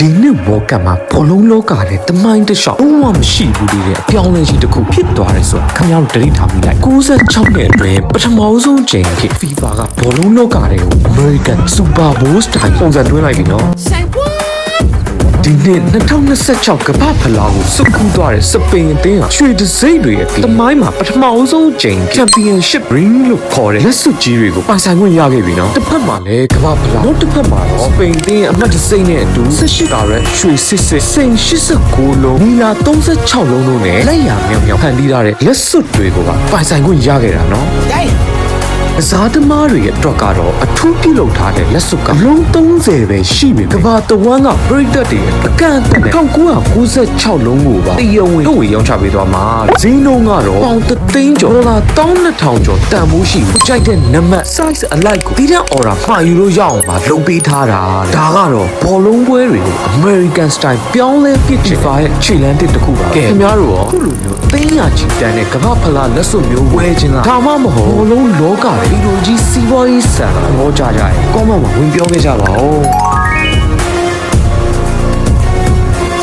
ဒီနှစ်ဘောကမှာဘောလုံးလောကနဲ့တမိုင်းတစ်လျှောက်လုံးဝမရှိဘူးလေအပြောင်းလဲကြီးတစ်ခုဖြစ်သွားတယ်ဆိုတာခင်ဗျားတို့တတိထားမိလိုက်96နှစ်အတွင်းပထမဆုံးချိန်ဖြစ် FIFA ကဘောလုံးလောကတွေကို American Super Bowl style ပုံစံတွင်းလိုက်ပြီနော်ဒီနှစ်2026ကမ္ဘာဖလားကိုစုကူးသွားတဲ့စပိန်အသင်းဟာရွှေတံဆိပ်တွေအပြင်တမိုင်းမှာပထမဆုံးချိန် Championship Ring လို့ခေါ်တဲ့လက်စွပ်ကြီးတွေကိုပိုင်ဆိုင်ခွင့်ရခဲ့ပြီနော်တစ်ဖက်မှာလည်းကမ္ဘာဖလားနောက်တစ်ဖက်မှာတော့စပိန်အသင်းအမှတ်တံဆိပ်နဲ့အတူ18ကာရက်ရွှေစစ်စိန်89လုံးနီလာ36လုံးတို့နဲ့လက်ရမြောင်မြောင်ဖန်တီးထားတဲ့လက်စွပ်တွေကိုပါပိုင်ဆိုင်ခွင့်ရခဲ့တာနော်ကစားသမားတွေရဲ့အတွက်ကတော့အထူးပြုလုပ်ထားတဲ့လက်စွပ်ကလုံး30ပဲရှိပြီကဘာတဝမ်းကပရိသတ်တွေအကန့်အသတ်နဲ့1996လုံးကိုပါတရားဝင်တို့ဝေရောင်းချပေးသွားမှာဈေးနှုန်းကတော့ပေါင်3သိန်းကျော်ဒေါ်လာ12000ကျော်တန်ဖိုးရှိဘူးကြိုက်တဲ့နံပါတ် size အလိုက်ကိုဒီတဲ့ order မှာယူလို့ရအောင်ပါလုပ်ပေးထားတာဒါကတော့ဘောလုံးပွဲတွေကို American style ပြောင်းလဲပြစ်ချင်ပါရဲ့ခြေလမ်းတစ်ခုပါကဲခင်ဗျားတို့ရောခုလိုမျိုးသိန်းရချီတန်တဲ့ကမ္ဘာဖလားလက်စွပ်မျိုးဝယ်ခြင်းလားဒါမှမဟုတ်ဘောလုံးလောကဗီဒီယိုကြီးစီးပွားရေးဆန်လာဟောကြားကြရင်ကောမန့်မှာဝင်ပြောခဲ့ကြပါဦး